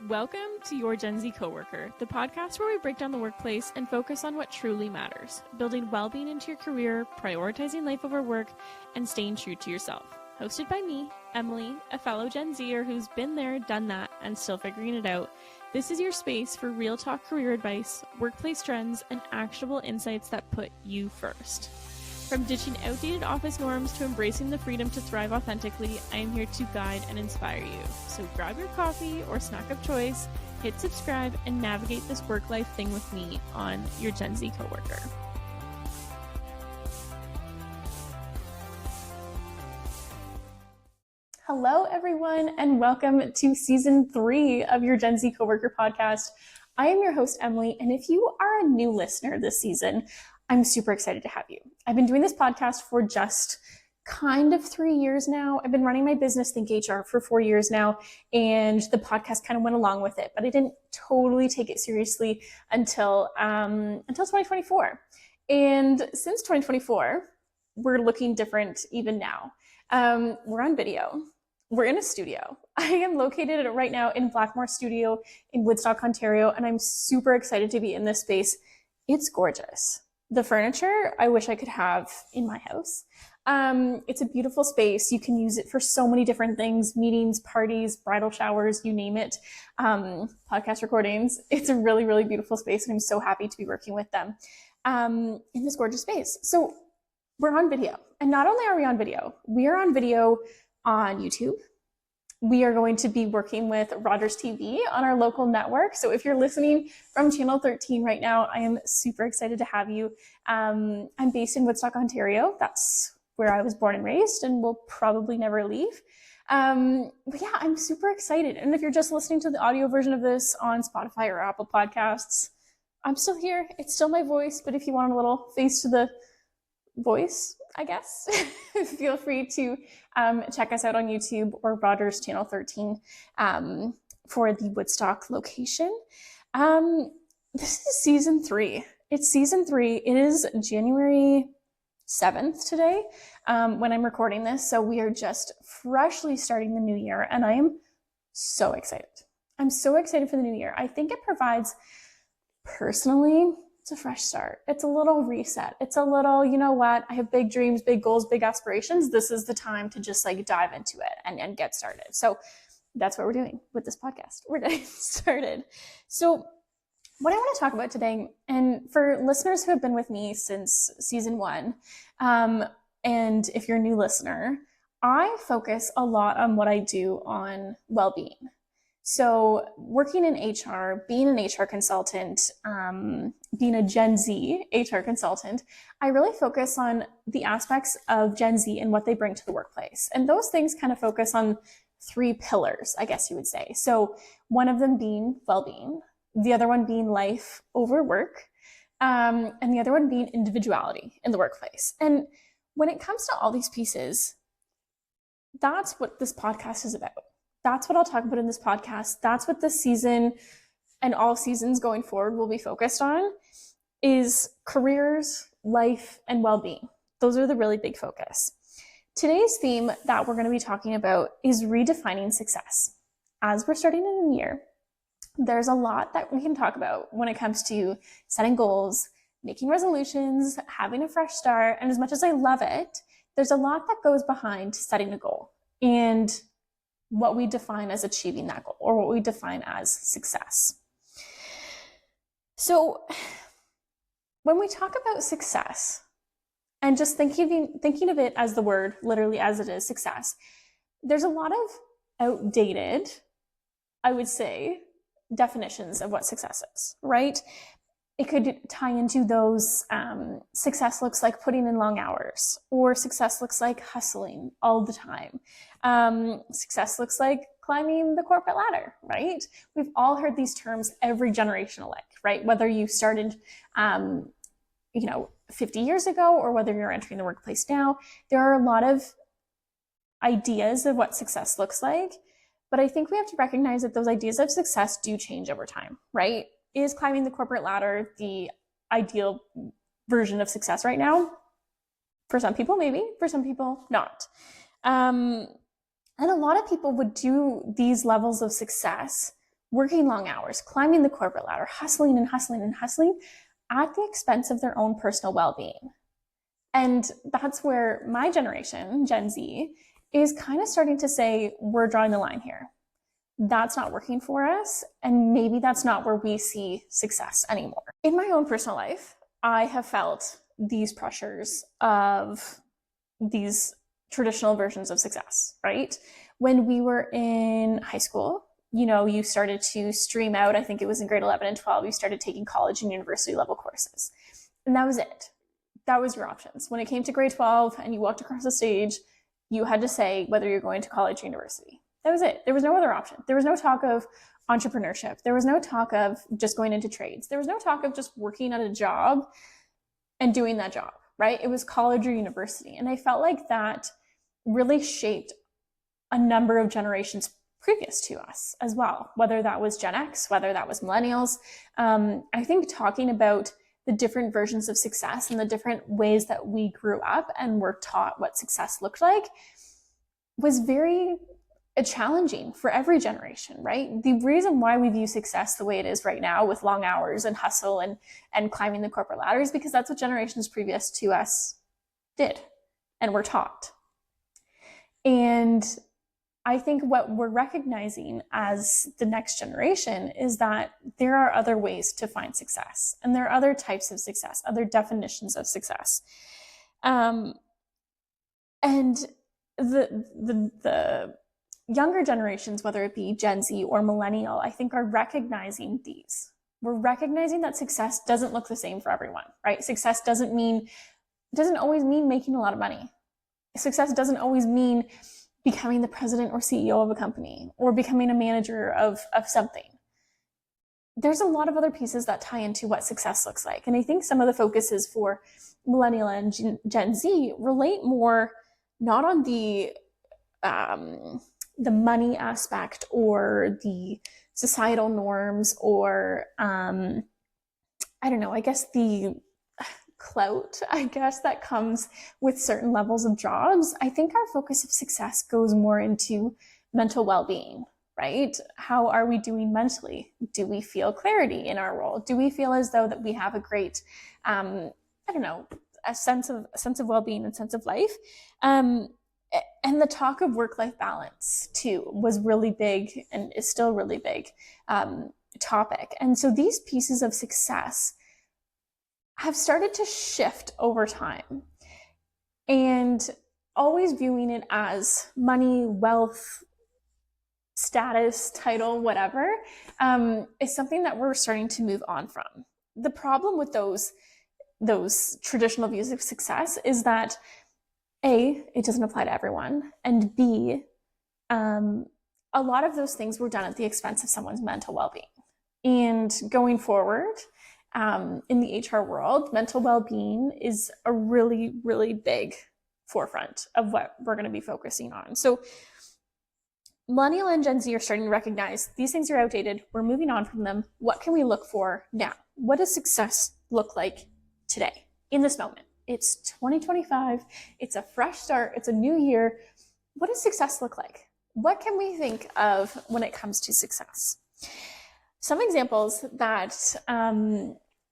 Welcome to Your Gen Z Coworker, the podcast where we break down the workplace and focus on what truly matters, building well-being into your career, prioritizing life over work, and staying true to yourself. Hosted by me, Emily, a fellow Gen Zer who's been there, done that, and still figuring it out. This is your space for real talk career advice, workplace trends, and actionable insights that put you first. From ditching outdated office norms to embracing the freedom to thrive authentically, I am here to guide and inspire you. So grab your coffee or snack of choice, hit subscribe, and navigate this work-life thing with me on Your Gen Z Coworker. Hello, everyone, and welcome to Season 3 of Your Gen Z Coworker podcast. I am your host, Emily, and if you are a new listener this season, I'm super excited to have you. I've been doing this podcast for just kind of 3 years now. I've been running my business, Think HR, for 4 years now, and the podcast kind of went along with it, but I didn't totally take it seriously until 2024. And since 2024, we're looking different even now. We're on video. We're in a studio. I am located right now in Blackmore Studio in Woodstock, Ontario, and I'm super excited to be in this space. It's gorgeous. The furniture I wish I could have in my house. It's a beautiful space. You can use it for so many different things, meetings, parties, bridal showers, you name it, podcast recordings. It's a really, really beautiful space, and I'm so happy to be working with them in this gorgeous space. So we're on video, and not only are we on video, we are on video on YouTube. We are going to be working with RogersTV on our local network. So if you're listening from Channel 13 right now, I am super excited to have you. I'm based in Woodstock, Ontario. That's where I was born and raised and will probably never leave. But yeah, I'm super excited. And if you're just listening to the audio version of this on Spotify or Apple Podcasts, I'm still here. It's still my voice. But if you want a little face to the voice, I guess, feel free to check us out on YouTube or Rogers Channel 13 for the Woodstock location. This is Season 3. It's Season 3. It is January 7th today when I'm recording this. So we are just freshly starting the new year, and I am so excited. I'm so excited for the new year. I think it provides, personally, it's a fresh start. It's a little reset. It's a little, you know what? I have big dreams, big goals, big aspirations. This is the time to just dive into it and get started. So that's what we're doing with this podcast. We're getting started. So what I want to talk about today, and for listeners who have been with me since Season 1, and if you're a new listener, I focus a lot on what I do on well-being. So working in HR, being an HR consultant, being a Gen Z HR consultant, I really focus on the aspects of Gen Z and what they bring to the workplace. And those things kind of focus on 3 pillars, I guess you would say. So one of them being well-being, the other one being life over work, and the other one being individuality in the workplace. And when it comes to all these pieces, that's what this podcast is about. That's what I'll talk about in this podcast. That's what this season and all seasons going forward will be focused on, is careers, life, and well-being. Those are the really big focus. Today's theme that we're going to be talking about is redefining success. As we're starting a new year, there's a lot that we can talk about when it comes to setting goals, making resolutions, having a fresh start. And as much as I love it, there's a lot that goes behind setting a goal and what we define as achieving that goal, or what we define as success. So when we talk about success, and just thinking of it as the word, literally as it is, success, there's a lot of outdated, I would say, definitions of what success is, right? It could tie into those, success looks like putting in long hours, or success looks like hustling all the time. Success looks like climbing the corporate ladder, right? We've all heard these terms every generation alike, right? Whether you started, 50 years ago, or whether you're entering the workplace now, there are a lot of ideas of what success looks like. But I think we have to recognize that those ideas of success do change over time, right? Is climbing the corporate ladder the ideal version of success right now? For some people, maybe. For some people, not. And a lot of people would do these levels of success working long hours, climbing the corporate ladder, hustling and hustling and hustling at the expense of their own personal well-being. And that's where my generation, Gen Z, is kind of starting to say, we're drawing the line here. That's not working for us. And maybe that's not where we see success anymore. In my own personal life, I have felt these pressures of these traditional versions of success, right? When we were in high school, you started to stream out. I think it was in grade 11 and 12, you started taking college and university level courses. And that was it. That was your options. When it came to grade 12 and you walked across the stage, you had to say whether you're going to college or university. That was it. There was no other option. There was no talk of entrepreneurship. There was no talk of just going into trades. There was no talk of just working at a job and doing that job, right? It was college or university. And I felt like that really shaped a number of generations previous to us as well, whether that was Gen X, whether that was millennials. I think talking about the different versions of success and the different ways that we grew up and were taught what success looked like was very challenging for every generation, right? The reason why we view success the way it is right now with long hours and hustle and climbing the corporate ladder is because that's what generations previous to us did and were taught. And I think what we're recognizing as the next generation is that there are other ways to find success, and there are other types of success, other definitions of success. And the younger generations, whether it be Gen Z or millennial, I think are recognizing these. We're recognizing that success doesn't look the same for everyone, right? Success doesn't always mean making a lot of money. Success doesn't always mean becoming the president or CEO of a company or becoming a manager of something. There's a lot of other pieces that tie into what success looks like. And I think some of the focuses for millennial and Gen Z relate more not on the money aspect or the societal norms or I guess the clout, that comes with certain levels of jobs. I think our focus of success goes more into mental well-being, right? How are we doing mentally? Do we feel clarity in our role? Do we feel as though that we have a great, a sense of well-being and sense of life? And the talk of work-life balance too was really big and is still really big topic. And so these pieces of success have started to shift over time, and always viewing it as money, wealth, status, title, whatever, is something that we're starting to move on from. The problem with those traditional views of success is that A, it doesn't apply to everyone, and B, a lot of those things were done at the expense of someone's mental well-being. And going forward, in the HR world, mental well-being is a really, really big forefront of what we're going to be focusing on. So millennial and Gen Z are starting to recognize these things are outdated. We're moving on from them. What can we look for now? What does success look like today, in this moment? It's 2025. It's a fresh start. It's a new year. What does success look like? What can we think of when it comes to success? Some examples that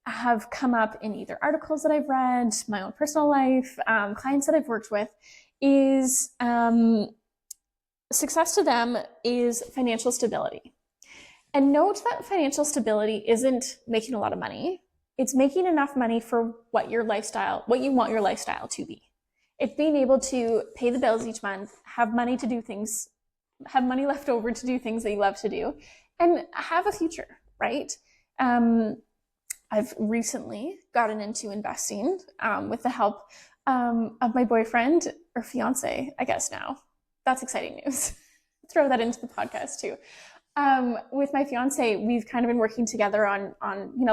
have come up in either articles that I've read, my own personal life, clients that I've worked with, is success to them is financial stability. And note that financial stability isn't making a lot of money. It's making enough money for what you want your lifestyle to be. It's being able to pay the bills each month, have money left over to do things that you love to do, and have a future, right? I've recently gotten into investing with the help of my boyfriend, or fiance, I guess now. That's exciting news. Throw that into the podcast too. With my fiance, we've kind of been working together on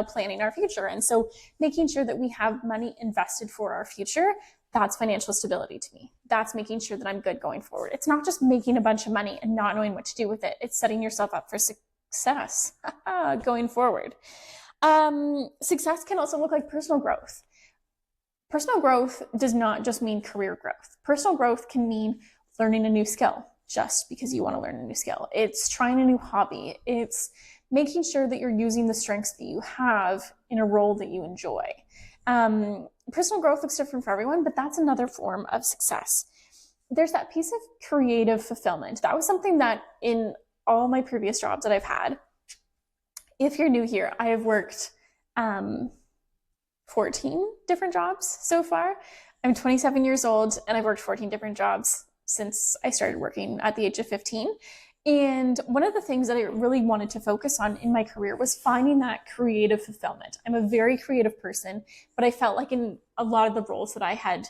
planning our future. And so making sure that we have money invested for our future, that's financial stability to me. That's making sure that I'm good going forward. It's not just making a bunch of money and not knowing what to do with it. It's setting yourself up for success going forward. Success can also look like personal growth. Personal growth does not just mean career growth. Personal growth can mean learning a new skill, just because you want to learn a new skill. It's trying a new hobby. It's making sure that you're using the strengths that you have in a role that you enjoy. Personal growth looks different for everyone, but that's another form of success. There's that piece of creative fulfillment. That was something that in all my previous jobs that I've had, if you're new here, I have worked 14 different jobs so far. I'm 27 years old and I've worked 14 different jobs since I started working at the age of 15. And one of the things that I really wanted to focus on in my career was finding that creative fulfillment. I'm a very creative person, but I felt like in a lot of the roles that I had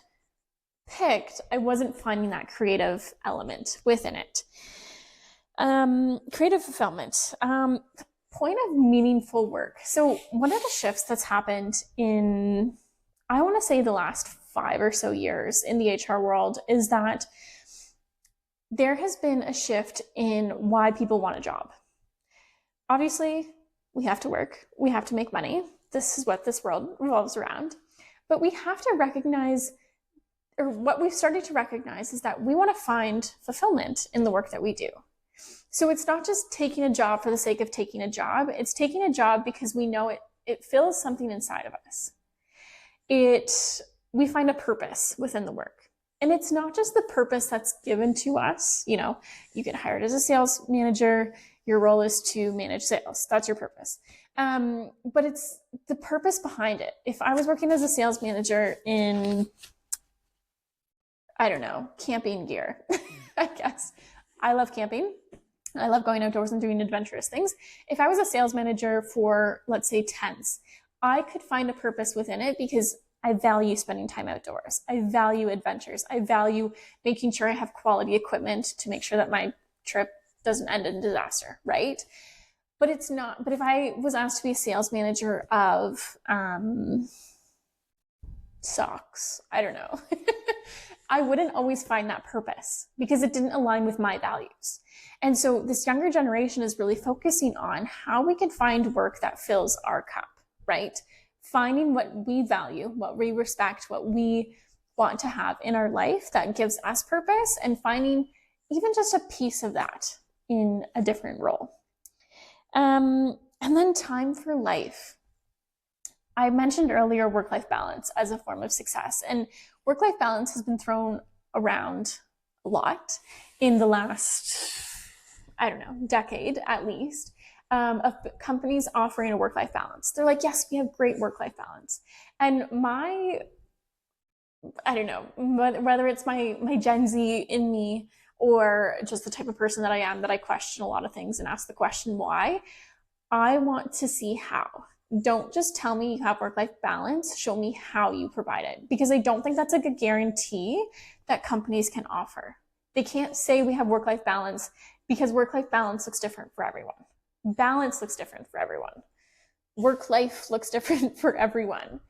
picked, I wasn't finding that creative element within it. Creative fulfillment. Point of meaningful work. So one of the shifts that's happened in, I want to say the last 5 or so years in the HR world is that there has been a shift in why people want a job. Obviously, we have to work. We have to make money. This is what this world revolves around. But we have to recognize, or what we've started to recognize is that we want to find fulfillment in the work that we do. So it's not just taking a job for the sake of taking a job. It's taking a job because we know it fills something inside of us. We find a purpose within the work. And it's not just the purpose that's given to us. You know, you get hired as a sales manager. Your role is to manage sales. That's your purpose. But it's the purpose behind it. If I was working as a sales manager in, I don't know, camping gear, I guess. I love camping. I love going outdoors and doing adventurous things. If I was a sales manager for, let's say, tents, I could find a purpose within it because I value spending time outdoors. I value adventures. I value making sure I have quality equipment to make sure that my trip doesn't end in disaster, right? But it's not. But if I was asked to be a sales manager of socks, I don't know, I wouldn't always find that purpose because it didn't align with my values. And so this younger generation is really focusing on how we can find work that fills our cup, right? Finding what we value, what we respect, what we want to have in our life that gives us purpose, and finding even just a piece of that in a different role. And then time for life. I mentioned earlier work-life balance as a form of success, and work-life balance has been thrown around a lot in the last, I don't know, decade at least. Of companies offering a work-life balance. They're like, yes, we have great work-life balance. And I don't know, whether it's my Gen Z in me or just the type of person that I am, that I question a lot of things and ask the question why, I want to see how. Don't just tell me you have work-life balance, show me how you provide it. Because I don't think that's like a guarantee that companies can offer. They can't say we have work-life balance because work-life balance looks different for everyone. Balance looks different for everyone. Work life looks different for everyone.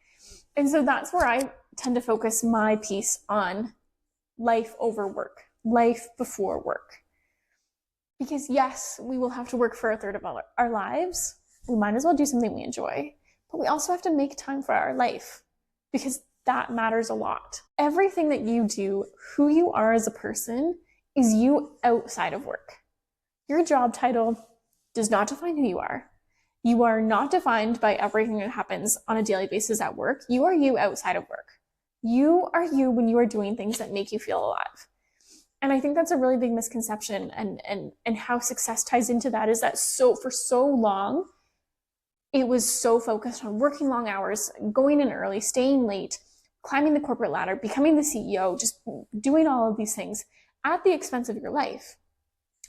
And so that's where I tend to focus my piece on life over work, life before work. Because yes, we will have to work for a third of our lives. We might as well do something we enjoy, but we also have to make time for our life because that matters a lot. Everything that you do, who you are as a person, is you outside of work. Your job title does not define who you are. You are not defined by everything that happens on a daily basis at work. You are you outside of work. You are you when you are doing things that make you feel alive. And I think that's a really big misconception, and how success ties into that is that for so long, it was so focused on working long hours, going in early, staying late, climbing the corporate ladder, becoming the CEO, just doing all of these things at the expense of your life.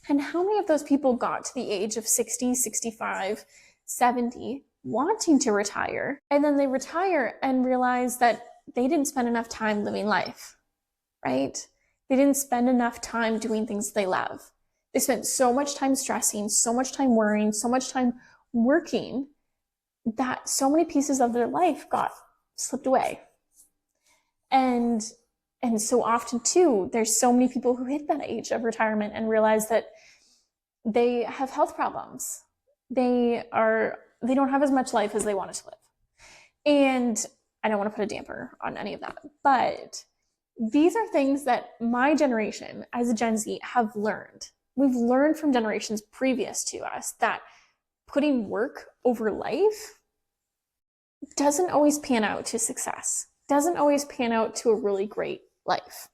And how many of those people got to the age of 60, 65, 70, wanting to retire, and then they retire and realize that they didn't spend enough time living life, right? They didn't spend enough time doing things they love. They spent so much time stressing, so much time worrying, so much time working that so many pieces of their life got slipped away. And so often too, there's so many people who hit that age of retirement and realize that they have health problems. They don't have as much life as they wanted to live. And I don't want to put a damper on any of that, but These are things that my generation as a Gen Z have learned. We've learned from generations previous to us that putting work over life doesn't always pan out to success, doesn't always pan out to a really great life.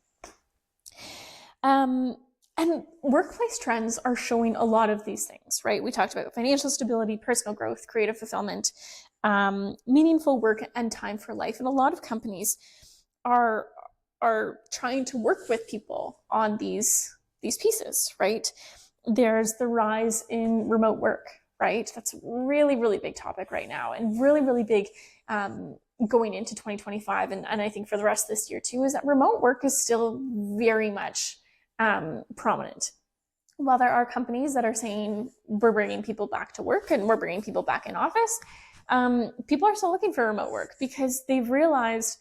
And workplace trends are showing a lot of these things, right? We talked about financial stability, personal growth, creative fulfillment, meaningful work, and time for life. And a lot of companies are trying to work with people on these pieces, right? There's the rise in remote work, right? That's a really, really big topic right now, and really, really big going into 2025. And I think for the rest of this year too, is that remote work is still very much prominent. While there are companies that are saying we're bringing people back to work and we're bringing people back in office, people are still looking for remote work because they've realized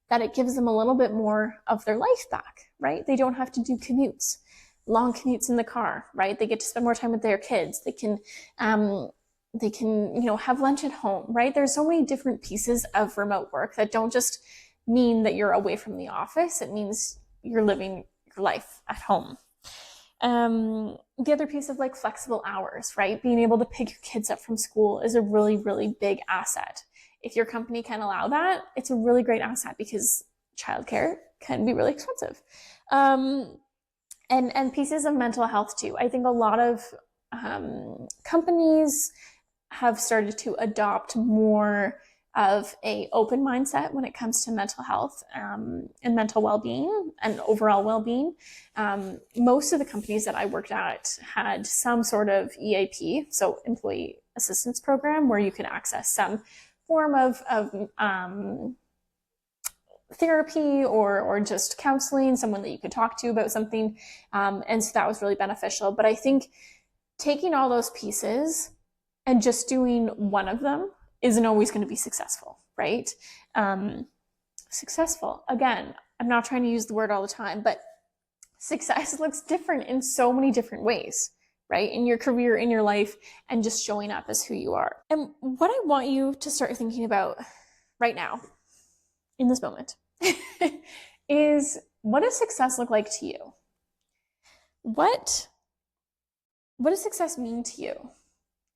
that it gives them a little bit more of their life back, right? They don't have to do commutes, long commutes in the car, right? They get to spend more time with their kids. They can, have lunch at home, right? There's so many different pieces of remote work that don't just mean that you're away from the office. It means you're living your life at home. The other piece of like flexible hours, right? Being able to pick your kids up from school is a really, really big asset. If your company can allow that, it's a really great asset because childcare can be really expensive. And pieces of mental health too. I think a lot of companies have started to adopt more of a open mindset when it comes to mental health and mental well-being and overall well-being. Most of the companies that I worked at had some sort of EAP, so employee assistance program, where you could access some form of therapy or just counseling, someone that you could talk to about something. And so that was really beneficial. But I think taking all those pieces and just doing one of them isn't always going to be successful, right? Successful, again, I'm not trying to use the word all the time, but success looks different in so many different ways, right? In your career, in your life, and just showing up as who you are. And what I want you to start thinking about right now, in this moment, is what does success look like to you? What does success mean to you?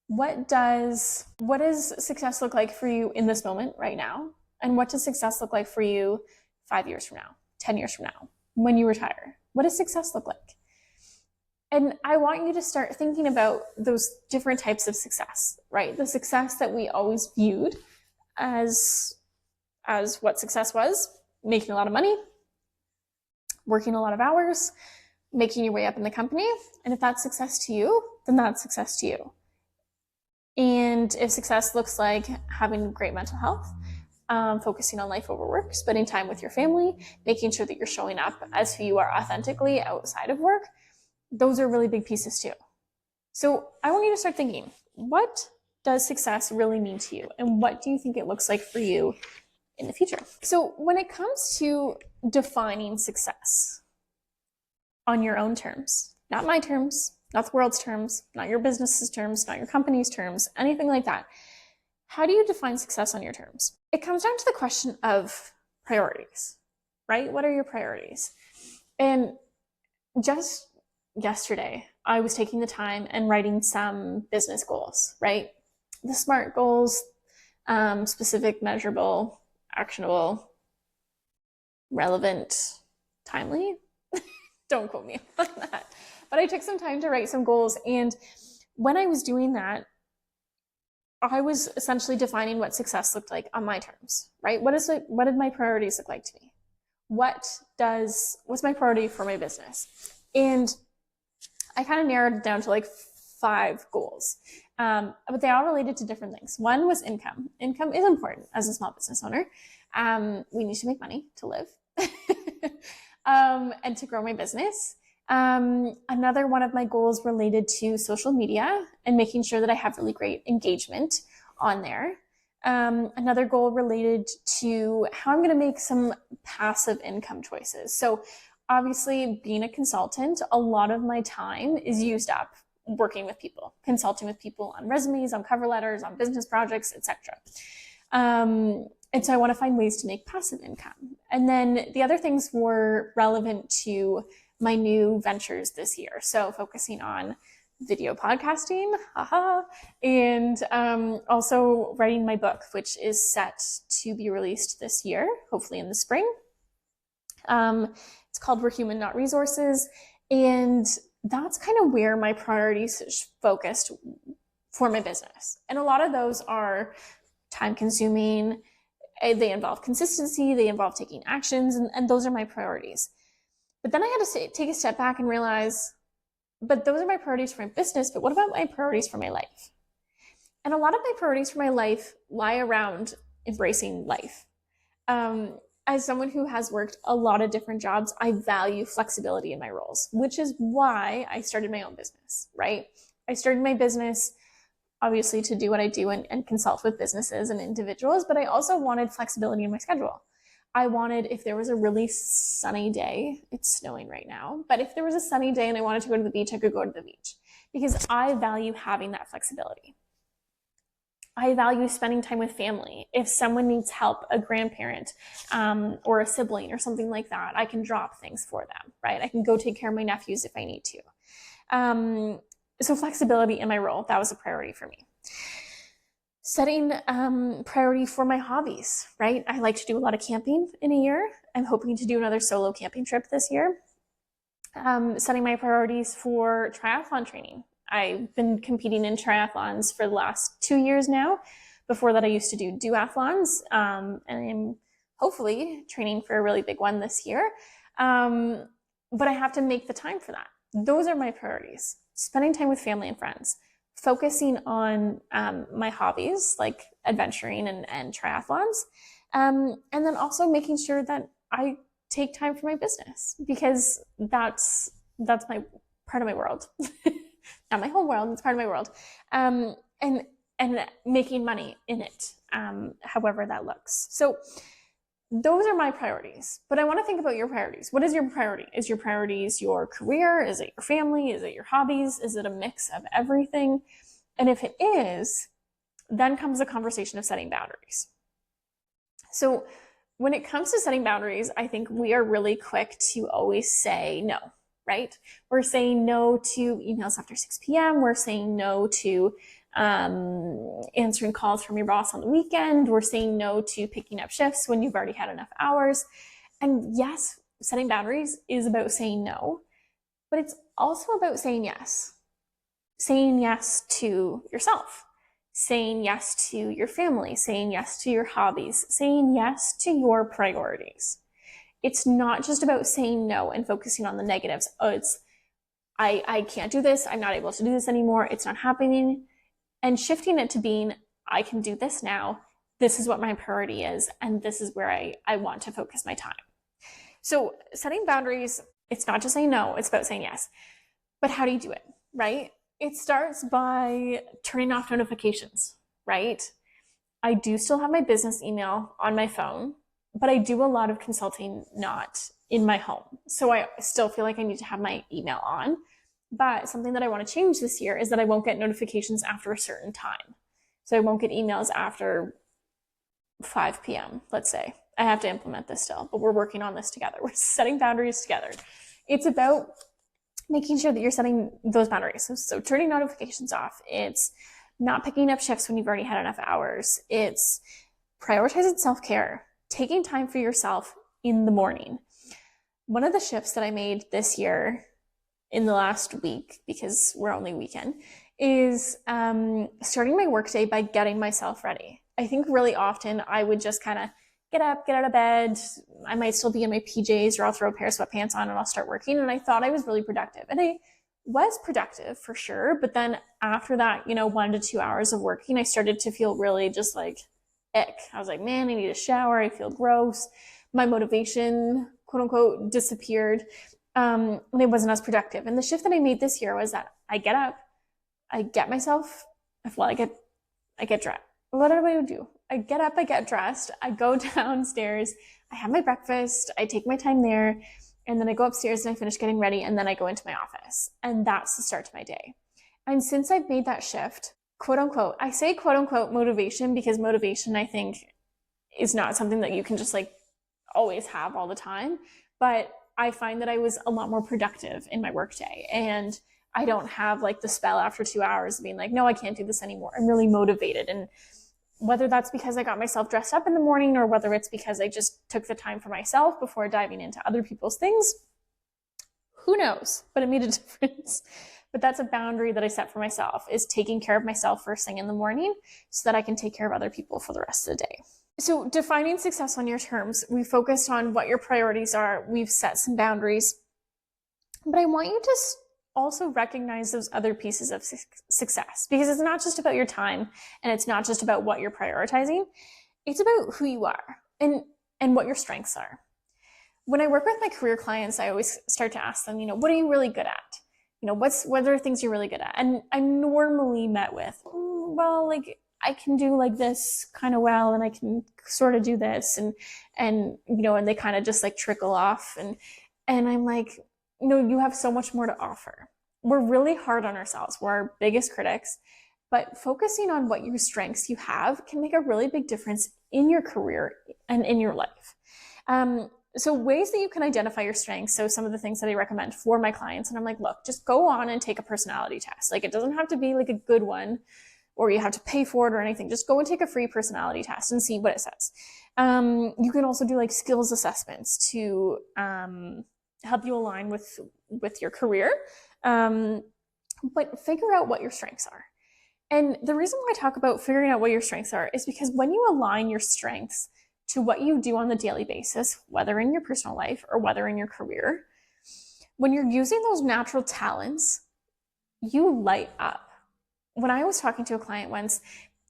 What does success look like for you in this moment right now? And what does success look like for you 5 years from now, 10 years from now, when you retire? What does success look like? And I want you to start thinking about those different types of success, right? The success that we always viewed as what success was: making a lot of money, working a lot of hours, making your way up in the company. And if that's success to you, then that's success to you. And if success looks like having great mental health, focusing on life over work, spending time with your family, making sure that you're showing up as who you are authentically outside of work, those are really big pieces too. So I want you to start thinking, what does success really mean to you? And what do you think it looks like for you in the future? So when it comes to defining success on your own terms, not my terms, not the world's terms, not your business's terms, not your company's terms, anything like that, how do you define success on your terms? It comes down to the question of priorities, right? What are your priorities? And just yesterday, I was taking the time and writing some business goals, right? The SMART goals, specific, measurable, actionable, relevant, timely. Don't quote me on that. But I took some time to write some goals. And when I was doing that, I was essentially defining what success looked like on my terms, right? What did my priorities look like to me? What's my priority for my business? And I kind of narrowed it down to like 5 goals. But they all related to different things. One was income. Income is important as a small business owner. We need to make money to live and to grow my business. Another one of my goals related to social media and making sure that I have really great engagement on there. Another goal related to how I'm going to make some passive income choices. So obviously, being a consultant, a lot of my time is used up working with people, consulting with people on resumes, on cover letters, on business projects, etc. And so I want to find ways to make passive income. And then the other things were relevant to my new ventures this year. So focusing on video podcasting, and also writing my book, which is set to be released this year, hopefully in the spring. It's called We're Human, Not Resources. And that's kind of where my priorities focused for my business. And a lot of those are time consuming. They involve consistency. They involve taking actions. And those are my priorities. But then I had to take a step back and realize, but those are my priorities for my business. But what about my priorities for my life? And a lot of my priorities for my life lie around embracing life. As someone who has worked a lot of different jobs, I value flexibility in my roles, which is why I started my own business, right? I started my business obviously to do what I do and consult with businesses and individuals, but I also wanted flexibility in my schedule. I wanted, if there was a really sunny day, it's snowing right now, but if there was a sunny day and I wanted to go to the beach, I could go to the beach because I value having that flexibility. I value spending time with family. If someone needs help, a grandparent or a sibling or something like that, I can drop things for them, right? I can go take care of my nephews if I need to. So flexibility in my role, that was a priority for me. Setting priority for my hobbies, right? I like to do a lot of camping in a year. I'm hoping to do another solo camping trip this year. Setting my priorities for triathlon training. I've been competing in triathlons for the last 2 years now. Before that, I used to do duathlons, and I'm hopefully training for a really big one this year. But I have to make the time for that. Those are my priorities. Spending time with family and friends, focusing on my hobbies like adventuring and triathlons, and then also making sure that I take time for my business because that's my part of my world. Not my whole world, it's part of my world. And making money in it, however that looks. So those are my priorities, but I want to think about your priorities. What is your priority? Is your priorities your career? Is it your family? Is it your hobbies? Is it a mix of everything? And if it is, then comes the conversation of setting boundaries. So when it comes to setting boundaries, I think we are really quick to always say no, right? We're saying no to emails after 6 p.m. We're saying no to answering calls from your boss on the weekend. We're saying no to picking up shifts when you've already had enough hours. And yes, setting boundaries is about saying no, but it's also about saying yes. Saying yes to yourself, saying yes to your family, saying yes to your hobbies, saying yes to your priorities. It's not just about saying no and focusing on the negatives. Oh, it's, I can't do this. I'm not able to do this anymore. It's not happening. And shifting it to being, I can do this now. This is what my priority is. And this is where I want to focus my time. So setting boundaries, it's not just saying no, it's about saying yes. But how do you do it, right? It starts by turning off notifications, right? I do still have my business email on my phone, but I do a lot of consulting not in my home. So I still feel like I need to have my email on. But something that I want to change this year is that I won't get notifications after a certain time. So I won't get emails after 5 p.m., let's say. I have to implement this still, but we're working on this together. We're setting boundaries together. It's about making sure that you're setting those boundaries. So turning notifications off. It's not picking up shifts when you've already had enough hours. It's prioritizing self-care, taking time for yourself in the morning. One of the shifts that I made this year in the last week, because we're only weekend, is starting my workday by getting myself ready. I think really often I would just kind of get up, get out of bed. I might still be in my PJs or I'll throw a pair of sweatpants on and I'll start working. And I thought I was really productive. And I was productive for sure. But then after that, 1 to 2 hours of working, I started to feel really just like ick. I was like, man, I need a shower. I feel gross. My motivation, quote unquote, disappeared. And it wasn't as productive. And the shift that I made this year was that I get up, I get myself, I get dressed. What do I do? I get up, I get dressed, I go downstairs, I have my breakfast, I take my time there, and then I go upstairs and I finish getting ready, and then I go into my office. And that's the start to my day. And since I've made that shift, quote unquote, I say quote unquote motivation because motivation, I think, is not something that you can just like always have all the time. But I find that I was a lot more productive in my workday, and I don't have like the spell after 2 hours being like, no, I can't do this anymore. I'm really motivated. And whether that's because I got myself dressed up in the morning, or whether it's because I just took the time for myself before diving into other people's things, who knows? But it made a difference. But that's a boundary that I set for myself, is taking care of myself first thing in the morning so that I can take care of other people for the rest of the day. So defining success on your terms, we focused on what your priorities are. We've set some boundaries. But I want you to also recognize those other pieces of success, because it's not just about your time, and it's not just about what you're prioritizing. It's about who you are and what your strengths are. When I work with my career clients, I always start to ask them, what are you really good at? What are things you're really good at? And I'm normally met with, well, like I can do like this kind of well, and I can sort of do this, and they kind of just like trickle off, and I'm like, no, you have so much more to offer. We're really hard on ourselves. We're our biggest critics, but focusing on what your strengths you have can make a really big difference in your career and in your life. So ways that you can identify your strengths. So some of the things that I recommend for my clients, and I'm like, look, just go on and take a personality test. Like, it doesn't have to be like a good one, or you have to pay for it or anything. Just go and take a free personality test and see what it says. You can also do like skills assessments to help you align with your career. But figure out what your strengths are. And the reason why I talk about figuring out what your strengths are is because when you align your strengths to what you do on the daily basis, whether in your personal life or whether in your career, when you're using those natural talents, you light up. When I was talking to a client once,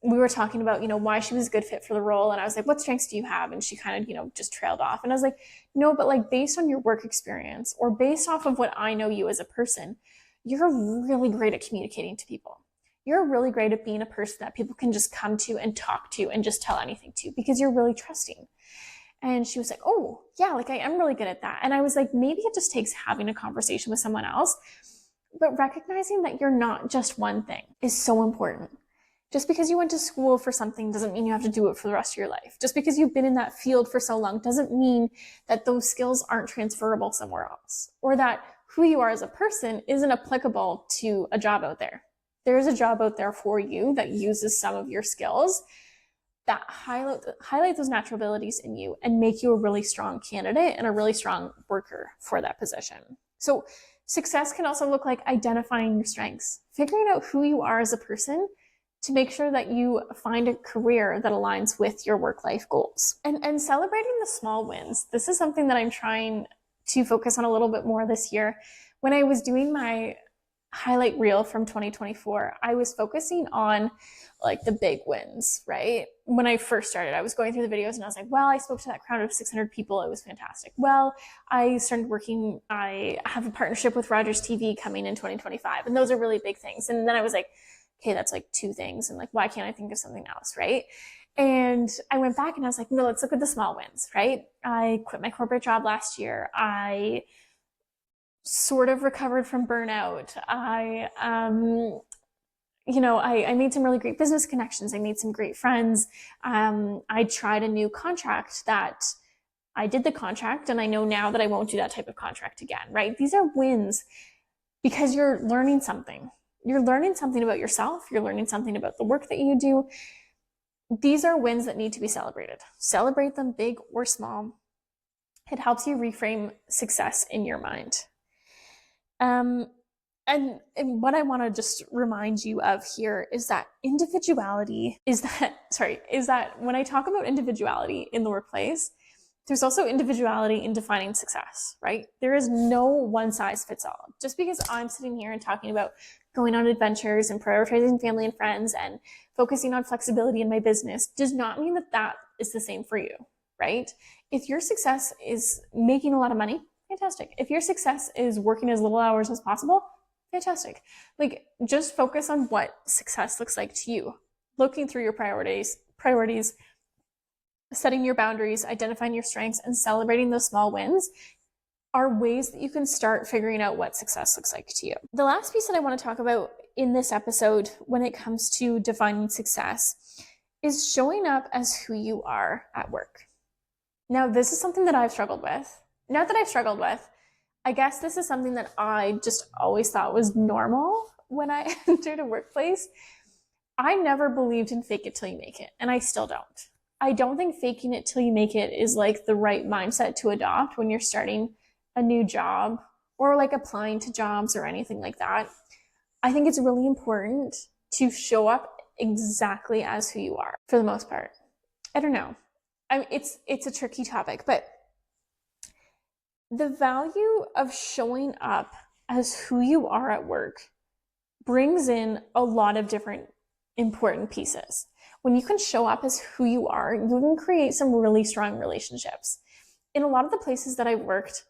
we were talking about, why she was a good fit for the role. And I was like, what strengths do you have? And she kind of, just trailed off. And I was like, no, but like based on your work experience, or based off of what I know you as a person, you're really great at communicating to people. You're really great at being a person that people can just come to and talk to and just tell anything to, because you're really trusting. And she was like, oh yeah, like I am really good at that. And I was like, maybe it just takes having a conversation with someone else, but recognizing that you're not just one thing is so important. Just because you went to school for something doesn't mean you have to do it for the rest of your life. Just because you've been in that field for so long doesn't mean that those skills aren't transferable somewhere else, or that who you are as a person isn't applicable to a job out there. There's a job out there for you that uses some of your skills that highlight those natural abilities in you and make you a really strong candidate and a really strong worker for that position. So success can also look like identifying your strengths, figuring out who you are as a person, to make sure that you find a career that aligns with your work-life goals. And celebrating the small wins. This is something that I'm trying to focus on a little bit more this year. When I was doing my highlight reel from 2024, I was focusing on like the big wins, right? When I first started, I was going through the videos and I was like, well, I spoke to that crowd of 600 people. It was fantastic. Well, I started working, I have a partnership with RogersTV coming in 2025. And those are really big things. And then I was like, okay, that's like 2 things. And like, why can't I think of something else, right? And I went back and I was like, no, let's look at the small wins, right? I quit my corporate job last year. I sort of recovered from burnout. I made some really great business connections. I made some great friends. I tried a new contract that I did the contract, and I know now that I won't do that type of contract again, right? These are wins because you're learning something. You're learning something about yourself. You're learning something about the work that you do. These are wins that need to be celebrated. Celebrate them, big or small. It helps you reframe success in your mind. And what I want to just remind you of here is that when I talk about individuality in the workplace, there's also individuality in defining success, right? There is no one size fits all. Just because I'm sitting here and talking about going on adventures and prioritizing family and friends and focusing on flexibility in my business does not mean that that is the same for you, right? If your success is making a lot of money, fantastic. If your success is working as little hours as possible, fantastic. Like, just focus on what success looks like to you. Looking through your priorities, setting your boundaries, identifying your strengths, and celebrating those small wins are ways that you can start figuring out what success looks like to you. The last piece that I want to talk about in this episode when it comes to defining success is showing up as who you are at work. Now, this is something that I've struggled with. Not that I've struggled with, I guess this is something that I just always thought was normal when I entered a workplace. I never believed in fake it till you make it, and I still don't. I don't think faking it till you make it is like the right mindset to adopt when you're starting a new job or like applying to jobs or anything like that. I think it's really important to show up exactly as who you are for the most part. I don't know. It's a tricky topic, but the value of showing up as who you are at work brings in a lot of different important pieces. When you can show up as who you are, you can create some really strong relationships. In a lot of the places that I've worked,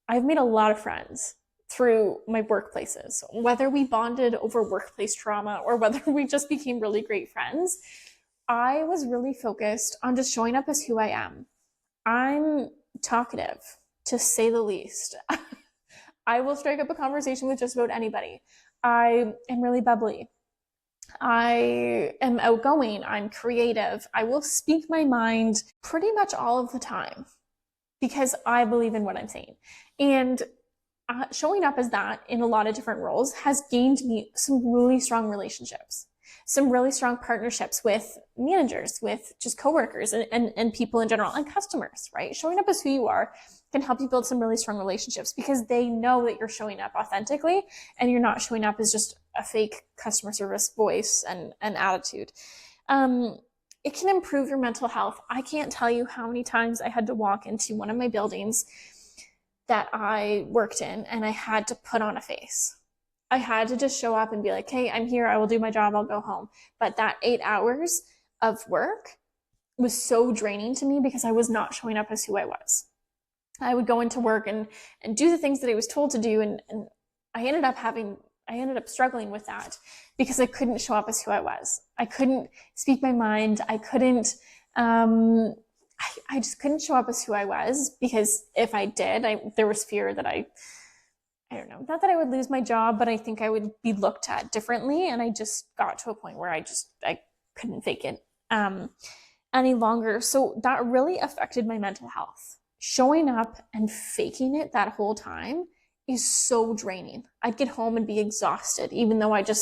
I've made a lot of friends through my workplaces, whether we bonded over workplace trauma or whether we just became really great friends. I was really focused on just showing up as who I am. I'm talkative, to say the least. I will strike up a conversation with just about anybody. I am really bubbly. I am outgoing. I'm creative. I will speak my mind pretty much all of the time because I believe in what I'm saying. And showing up as that in a lot of different roles has gained me some really strong relationships, some really strong partnerships with managers, with just coworkers and people in general, and customers, right? Showing up as who you are can help you build some really strong relationships because they know that you're showing up authentically and you're not showing up as just a fake customer service voice and attitude. It can improve your mental health. I can't tell you how many times I had to walk into one of my buildings that I worked in and I had to put on a face. I had to just show up and be like, hey, I'm here. I will do my job. I'll go home. But that 8 hours of work was so draining to me because I was not showing up as who I was. I would go into work and do the things that I was told to do. And I ended up struggling with that because I couldn't show up as who I was. I couldn't speak my mind. I couldn't, I just couldn't show up as who I was because if I did, there was fear that I don't know, not that I would lose my job, but I think I would be looked at differently. And I just got to a point where I couldn't fake it any longer. So that really affected my mental health. Showing up and faking it that whole time is so draining. I'd get home and be exhausted, even though I did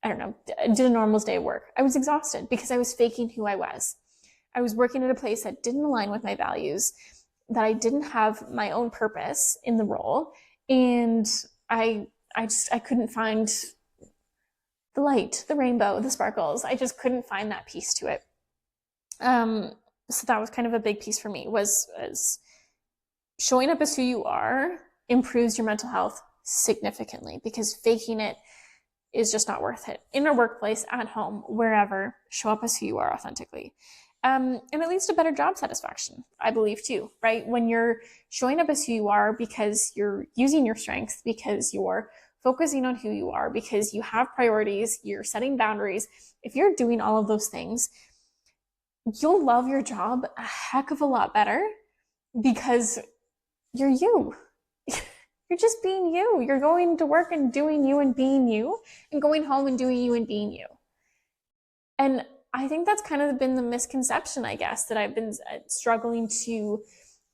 a normal day of work. I was exhausted because I was faking who I was. I was working at a place that didn't align with my values, that I didn't have my own purpose in the role. And I couldn't find the light, the rainbow, the sparkles. I just couldn't find that piece to it. So that was kind of a big piece for me was showing up as who you are improves your mental health significantly because faking it is just not worth it. In a workplace, at home, wherever, show up as who you are authentically. And it leads to better job satisfaction, I believe too, right? When you're showing up as who you are because you're using your strengths, because you're focusing on who you are, because you have priorities, you're setting boundaries. If you're doing all of those things, you'll love your job a heck of a lot better because you're you. You're just being you. You're going to work and doing you and being you, and going home and doing you and being you. And I think that's kind of been the misconception, I guess, that I've been struggling to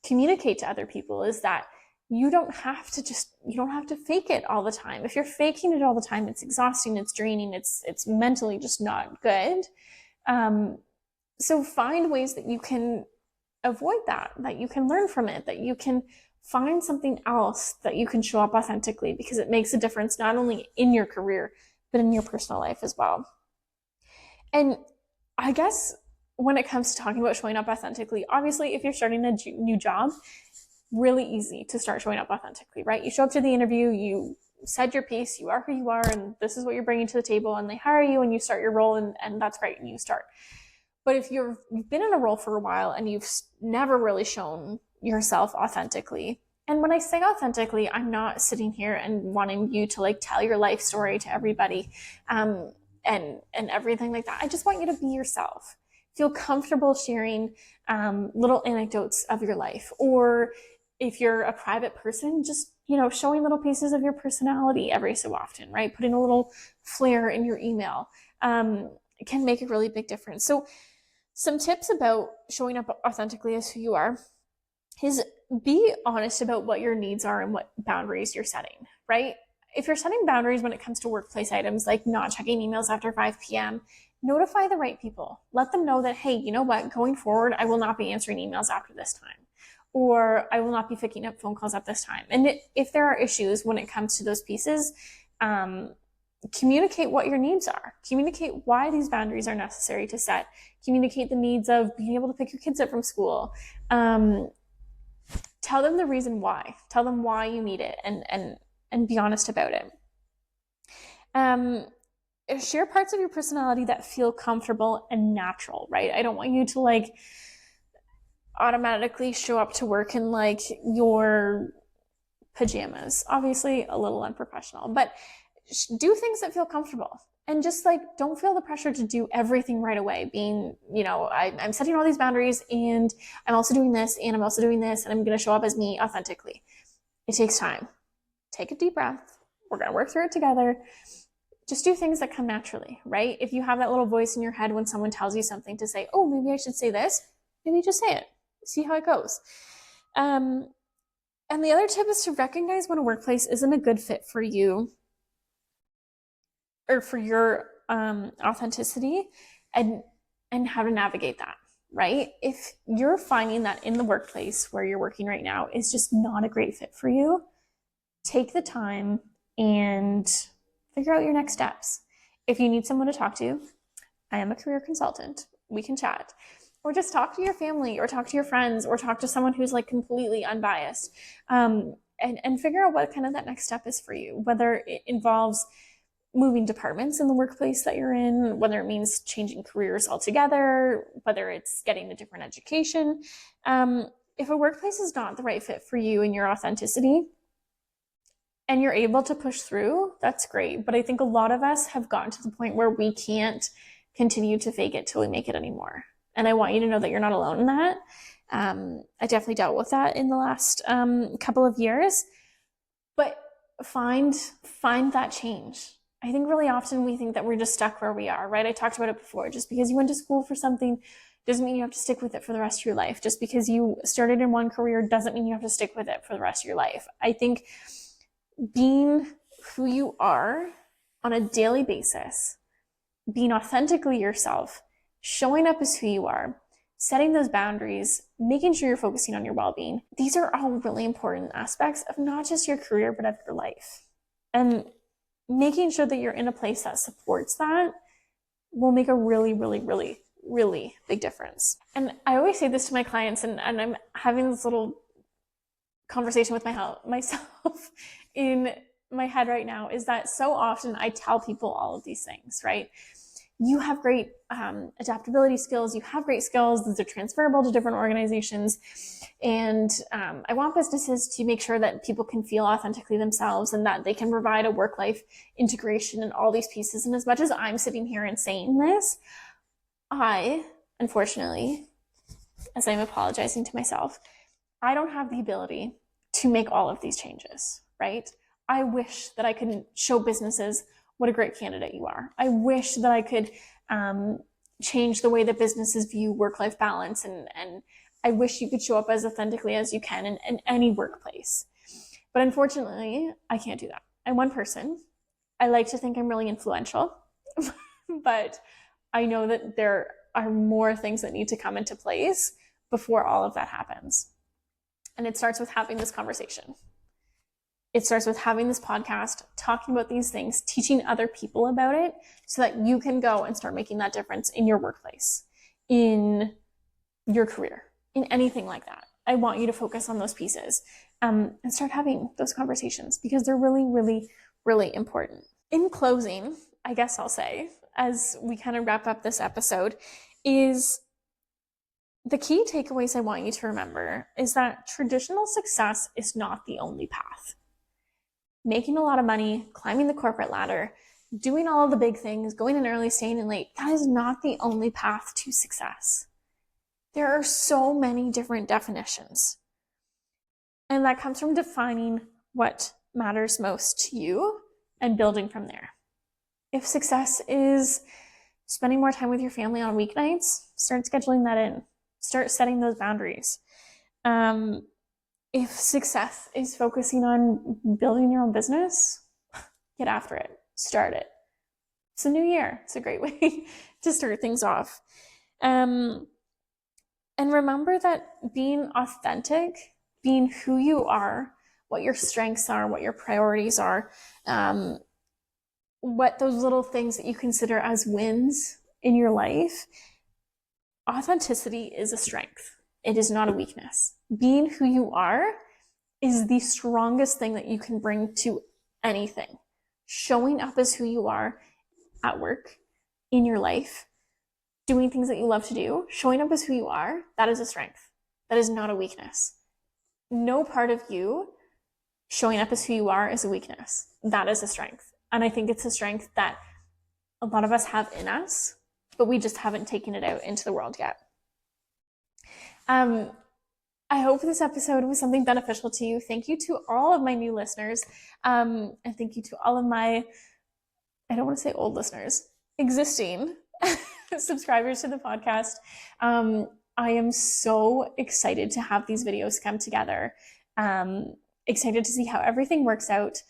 communicate to other people is that you don't have to fake it all the time. If you're faking it all the time, it's exhausting, it's draining, it's mentally just not good. So find ways that you can avoid that you can learn from it, that you can find something else that you can show up authentically because it makes a difference not only in your career, but in your personal life as well. And I guess when it comes to talking about showing up authentically, obviously, if you're starting a new job, really easy to start showing up authentically, right? You show up to the interview, you said your piece, you are who you are, and this is what you're bringing to the table, and they hire you and you start your role, and that's great, and you start. But if you've been in a role for a while and you've never really shown yourself authentically, and when I say authentically, I'm not sitting here and wanting you to like tell your life story to everybody and everything like that. I just want you to be yourself. Feel comfortable sharing little anecdotes of your life. Or if you're a private person, just, showing little pieces of your personality every so often, right? Putting a little flair in your email. can make a really big difference. So some tips about showing up authentically as who you are is be honest about what your needs are and what boundaries you're setting, right? If you're setting boundaries when it comes to workplace items like not checking emails after 5 p.m., notify the right people. Let them know that, hey, you know what, going forward, I will not be answering emails after this time, or I will not be picking up phone calls at this time. And if there are issues when it comes to those pieces, communicate what your needs are. Communicate why these boundaries are necessary to set. Communicate the needs of being able to pick your kids up from school. Tell them the reason why. Tell them why you need it, and be honest about it. Share parts of your personality that feel comfortable and natural, right? I don't want you to like automatically show up to work in like your pajamas. Obviously a little unprofessional, but do things that feel comfortable. And just like, don't feel the pressure to do everything right away. Being, I'm setting all these boundaries, and I'm also doing this, and I'm also doing this, and I'm going to show up as me authentically. It takes time. Take a deep breath. We're going to work through it together. Just do things that come naturally, right? If you have that little voice in your head when someone tells you something to say, oh, maybe I should say this, maybe just say it. See how it goes. And the other tip is to recognize when a workplace isn't a good fit for you or for your authenticity, and how to navigate that, right? If you're finding that in the workplace where you're working right now is just not a great fit for you, take the time and figure out your next steps. If you need someone to talk to, I am a career consultant. We can chat. Or just talk to your family, or talk to your friends, or talk to someone who's like completely unbiased, and figure out what kind of that next step is for you, whether it involves moving departments in the workplace that you're in, whether it means changing careers altogether, whether it's getting a different education. If a workplace is not the right fit for you and your authenticity, and you're able to push through, that's great. But I think a lot of us have gotten to the point where we can't continue to fake it till we make it anymore. And I want you to know that you're not alone in that. I definitely dealt with that in the last couple of years. But find that change. I think really often we think that we're just stuck where we are, right? I talked about it before. Just because you went to school for something doesn't mean you have to stick with it for the rest of your life. Just because you started in one career doesn't mean you have to stick with it for the rest of your life. I think being who you are on a daily basis, being authentically yourself, showing up as who you are, setting those boundaries, making sure you're focusing on your well-being, these are all really important aspects of not just your career, but of your life. And making sure that you're in a place that supports that will make a really, really, really, really big difference. And I always say this to my clients, and I'm having this little conversation with myself in my head right now, is that so often I tell people all of these things, right? You have great adaptability skills. You have great skills. These are transferable to different organizations. And I want businesses to make sure that people can feel authentically themselves, and that they can provide a work-life integration and all these pieces. And as much as I'm sitting here and saying this, I, unfortunately, as I'm apologizing to myself, I don't have the ability to make all of these changes, right? I wish that I could show businesses what a great candidate you are. I wish that I could change the way that businesses view work-life balance, and I wish you could show up as authentically as you can in any workplace. But unfortunately, I can't do that. I'm one person. I like to think I'm really influential, but I know that there are more things that need to come into place before all of that happens. And it starts with having this conversation. It starts with having this podcast, talking about these things, teaching other people about it, so that you can go and start making that difference in your workplace, in your career, in anything like that. I want you to focus on those pieces and start having those conversations, because they're really, really, really important. In closing, I guess I'll say, as we kind of wrap up this episode, is the key takeaways I want you to remember is that traditional success is not the only path. Making a lot of money, climbing the corporate ladder, doing all of the big things, going in early, staying in late, that is not the only path to success. There are so many different definitions. And that comes from defining what matters most to you and building from there. If success is spending more time with your family on weeknights, start scheduling that in. Start setting those boundaries. If success is focusing on building your own business, get after it. Start it. It's a new year. It's a great way to start things off. And remember that being authentic, being who you are, what your strengths are, what your priorities are, what those little things that you consider as wins in your life, authenticity is a strength. It is not a weakness. Being who you are is the strongest thing that you can bring to anything. Showing up as who you are at work, in your life, doing things that you love to do, showing up as who you are, that is a strength. That is not a weakness. No part of you showing up as who you are is a weakness. That is a strength. And I think it's a strength that a lot of us have in us, but we just haven't taken it out into the world yet. I hope this episode was something beneficial to you. Thank you to all of my new listeners. And thank you to all of my, I don't want to say old listeners, existing subscribers to the podcast. I am so excited to have these videos come together. Excited to see how everything works out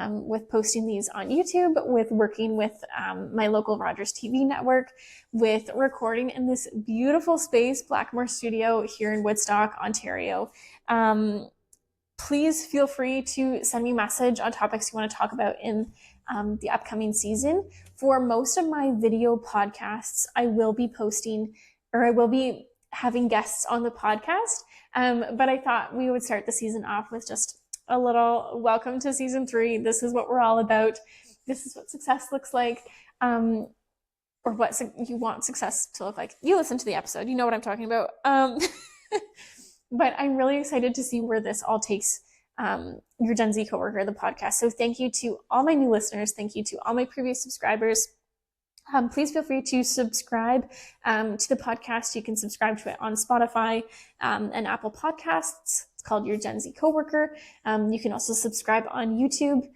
with posting these on YouTube, with working with my local RogersTV network, with recording in this beautiful space, Blackmore Studio here in Woodstock, Ontario. Please feel free to send me a message on topics you want to talk about in the upcoming season. For most of my video podcasts, I will be posting, or I will be having guests on the podcast. But I thought we would start the season off with just a little welcome to season 3. This is what we're all about. This is what success looks like, or what you want success to look like. You listen to the episode, you know what I'm talking about. But I'm really excited to see where this all takes your Gen Z coworker, the podcast. So thank you to all my new listeners. Thank you to all my previous subscribers. Please feel free to subscribe to the podcast. You can subscribe to it on Spotify and Apple Podcasts. It's called Your Gen Z Coworker. You can also subscribe on YouTube.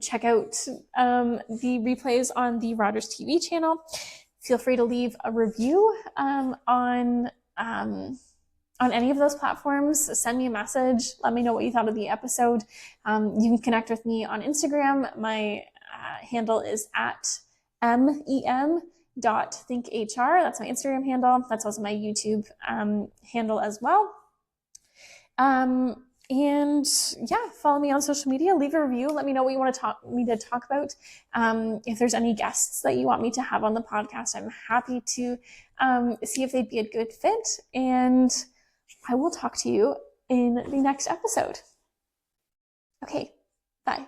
Check out the replays on the RogersTV channel. Feel free to leave a review on any of those platforms. Send me a message. Let me know what you thought of the episode. You can connect with me on Instagram. My handle is at mem.thinkthr. That's my Instagram handle. That's also my YouTube handle as well. And yeah, follow me on social media. Leave a review. Let me know what you want me to talk about. If there's any guests that you want me to have on the podcast, I'm happy to see if they'd be a good fit. And I will talk to you in the next episode. Okay, bye.